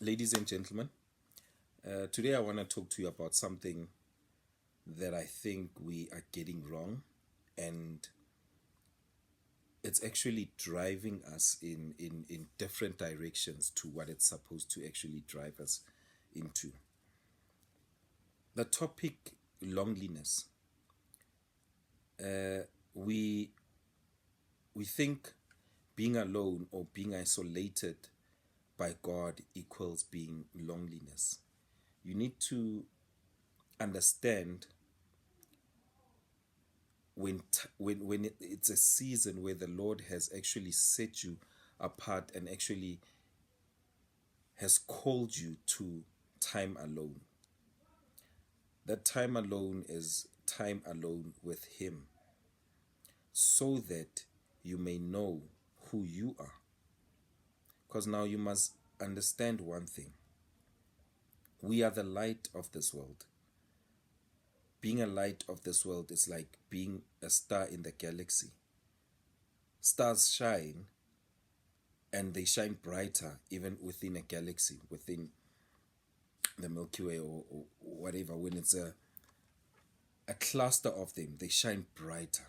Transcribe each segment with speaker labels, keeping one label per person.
Speaker 1: Ladies and gentlemen, today I want to talk to you about something that I think we are getting wrong, and it's actually driving us in different directions to what it's supposed to actually drive us into. The topic loneliness. We we think being alone or being isolated by God equals being loneliness. You need to understand when it's a season where the Lord has actually set you apart and actually has called you to time alone. That time alone is time alone with Him, so that you may know who you are. Because now you must understand one thing: we are the light of this world. Being a light of this world is like being a star in the galaxy. Stars shine, and they shine brighter even within a galaxy, within the Milky Way, or whatever. When it's a cluster of them, they shine brighter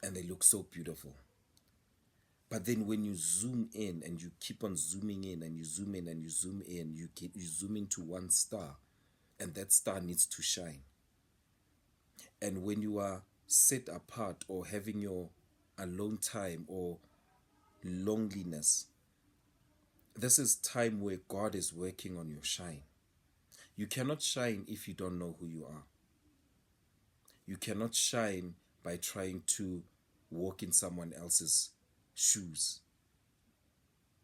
Speaker 1: and they look so beautiful. But then when you zoom in and you keep on zooming in and you zoom in and you zoom in, you zoom into one star, and that star needs to shine. And when you are set apart or having your alone time or loneliness, this is time where God is working on your shine. You cannot shine if you don't know who you are. You cannot shine by trying to walk in someone else's shoes.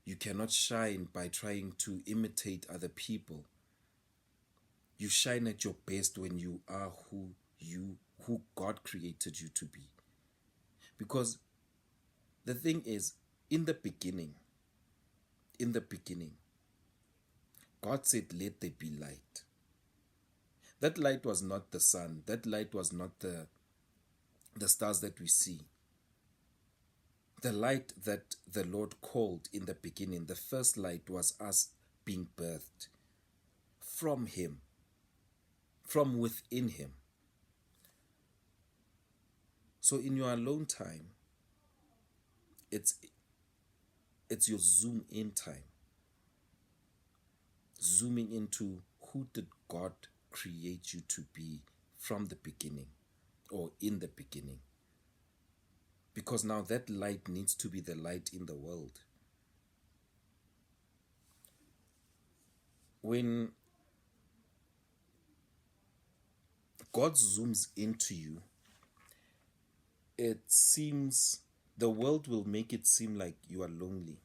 Speaker 1: You cannot shine by trying to imitate other people. You shine at your best when you are who God created you to be. Because the thing is, in the beginning, God said, "Let there be light." That light was not the sun. That light was not the stars that we see. The light that the Lord called in the beginning, the first light, was us being birthed from Him, from within Him. So in your alone time, it's your zoom in time. Zooming into who did God create you to be from the beginning, or in the beginning. Because now that light needs to be the light in the world. When God zooms into you, it seems, the world will make it seem like you are lonely.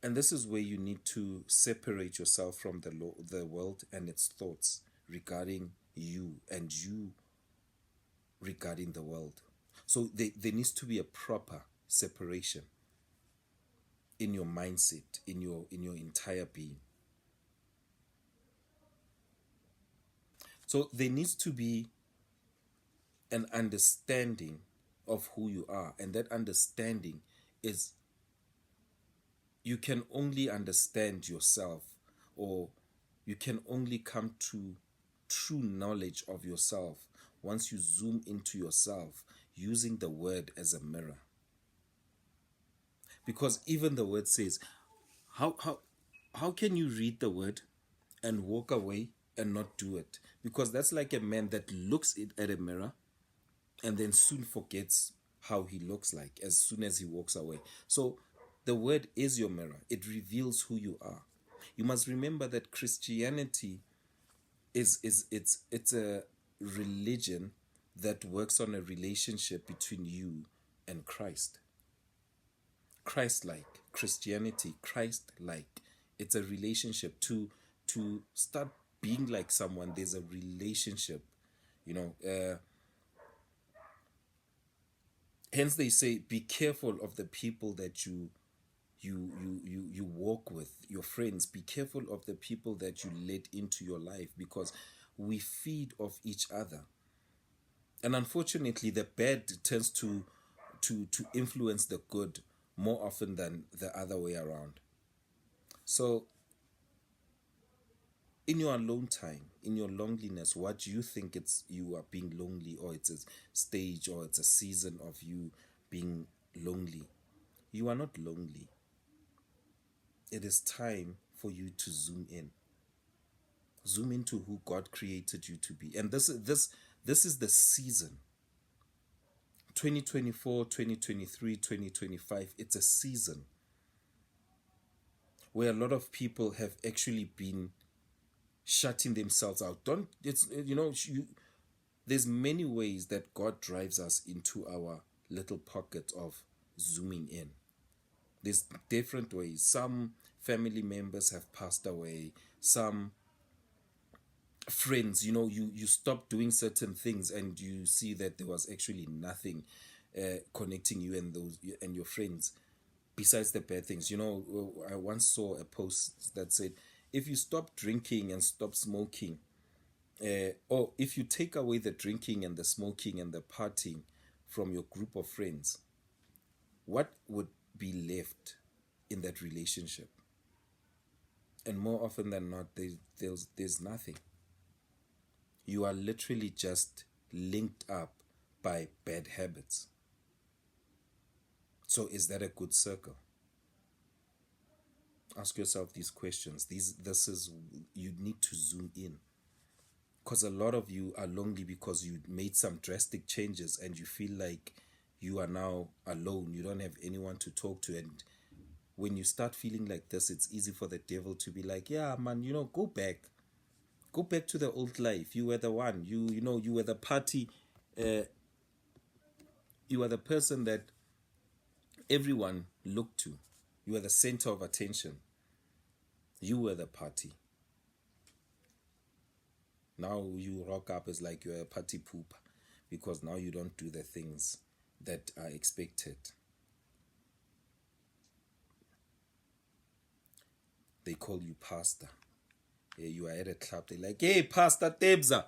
Speaker 1: And this is where you need to separate yourself from the world and its thoughts regarding you, and you regarding the world. So there needs to be a proper separation in your mindset, in your entire being. So there needs to be an understanding of who you are, and that understanding is, you can only understand yourself, or you can only come to true knowledge of yourself once you zoom into yourself using the word as a mirror. Because even the word says, how can you read the word and walk away and not do it? Because that's like a man that looks at a mirror and then soon forgets how he looks like as soon as he walks away. So the word is your mirror. It reveals who you are. You must remember that Christianity it's a religion that works on a relationship between you and Christ. Christ-like. Christianity, Christ-like. It's a relationship. To start being like someone, there's a relationship. Hence they say, be careful of the people that you walk with, your friends. Be careful of the people that you let into your life, because we feed off each other. And unfortunately, the bad tends to influence the good more often than the other way around. So in your alone time, in your loneliness, what do you think it's you are being lonely, or it's a stage, or it's a season of you being lonely? You are not lonely. It is time for you to zoom in. Zoom into who God created you to be. And this is the season. 2024, 2023, 2025. It's a season where a lot of people have actually been shutting themselves out. Don't it's you know you there's many ways that God drives us into our little pocket of zooming in. There's different ways. Some family members have passed away. Some friends, you stop doing certain things and you see that there was actually nothing connecting you and those and your friends besides the bad things. I once saw a post that said, if you stop drinking and stop smoking, or if you take away the drinking and the smoking and the partying from your group of friends, what would be left in that relationship? And more often than not, there's nothing. You are literally just linked up by bad habits. So is that a good circle? Ask yourself these questions. You need to zoom in. Because a lot of you are lonely because you made some drastic changes and you feel like you are now alone. You don't have anyone to talk to. And when you start feeling like this, it's easy for the devil to be like, yeah, man, go back. Go back to the old life. You were the one. You were the party. You were the person that everyone looked to. You were the center of attention. You were the party. Now you rock up as like you're a party pooper because now you don't do the things that are expected. They call you pastor. Yeah, you are at a club. They're like, hey, Pastor Tebza.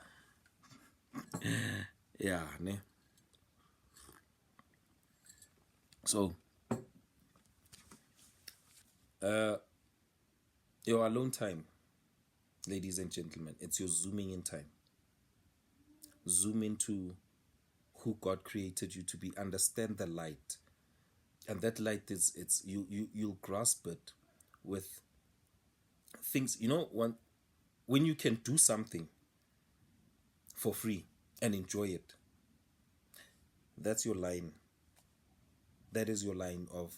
Speaker 1: Yeah, ne? So, your alone time, ladies and gentlemen, it's your zooming in time. Zoom into who God created you to be. Understand the light, and that light you'll grasp it with things. When you can do something for free and enjoy it, that's your line. That is your line of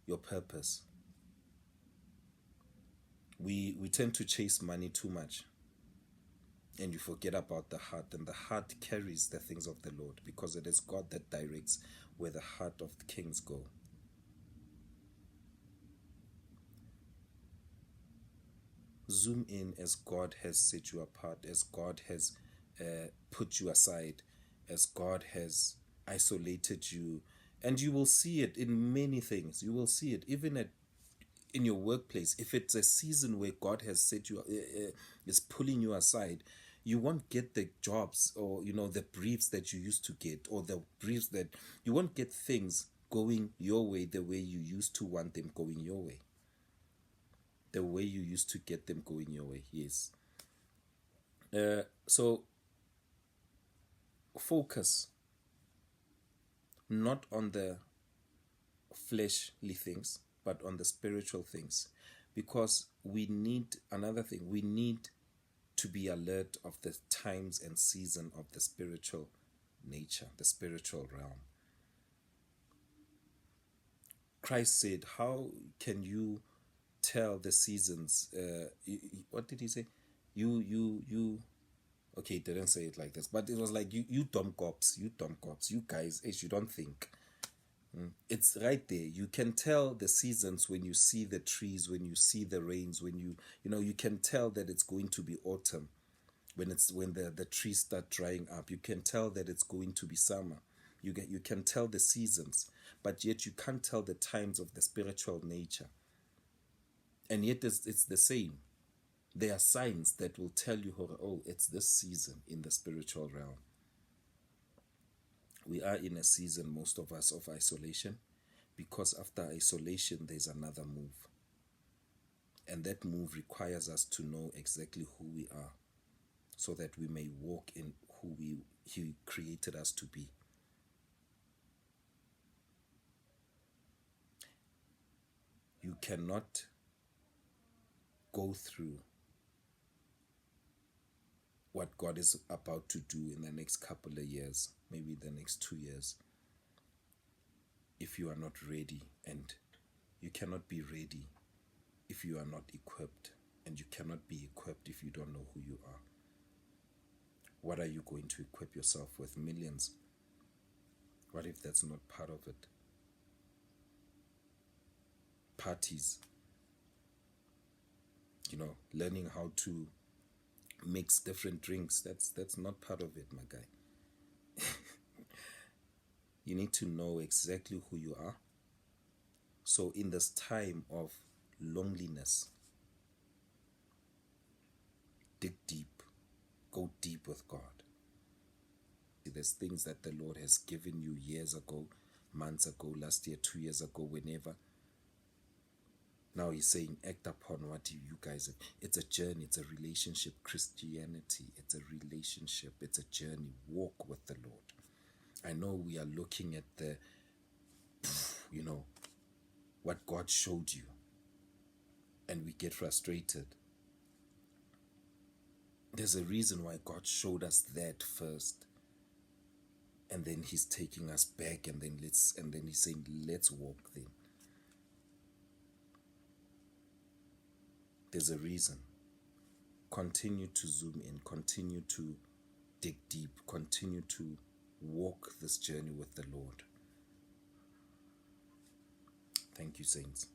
Speaker 1: your purpose. We tend to chase money too much, and you forget about the heart, and the heart carries the things of the Lord, because it is God that directs where the heart of the kings go. Zoom in as God has set you apart, as God has put you aside, as God has isolated you, and you will see it in many things. You will see it even in your workplace. If it's a season where God has set you is pulling you aside, you won't get the jobs, or the briefs that you used to get, or the briefs that you won't get things going your way the way you used to want them going your way, the way you used to get them going your way. Yes. So focus not on the fleshly things, but on the spiritual things, because we need to be alert of the times and season of the spiritual nature, the spiritual realm. Christ said, how can you tell the seasons? What did he say? You okay, he didn't say it like this, but it was like, you dumb cops, you guys, you don't think. It's right there. You can tell the seasons when you see the trees, when you see the rains, when you can tell that it's going to be autumn, when the trees start drying up. You can tell that it's going to be summer. You can tell the seasons, but yet you can't tell the times of the spiritual nature. And yet it's the same. There are signs that will tell you, oh, it's this season in the spiritual realm. We are in a season, most of us, of isolation, because after isolation, there's another move. And that move requires us to know exactly who we are so that we may walk in who He created us to be. You cannot go through what God is about to do in the next couple of years, maybe the next 2 years, if you are not ready. And you cannot be ready if you are not equipped. And you cannot be equipped if you don't know who you are. What are you going to equip yourself with? Millions. What if that's not part of it? Parties. Learning how to mix different drinks. That's not part of it, my guy. You need to know exactly who you are. So in this time of loneliness, dig deep. Go deep with God. There's things that the Lord has given you years ago, months ago, last year, 2 years ago, whenever. Now He's saying, act upon what you guys have. It's a journey. It's a relationship. Christianity, it's a relationship. It's a journey. Walk with the Lord. I know we are looking at the, what God showed you, and we get frustrated. There's a reason why God showed us that first, and then He's taking us back, and then He's saying, let's walk then. There's a reason. Continue to zoom in, continue to dig deep, continue to walk this journey with the Lord. Thank you, saints.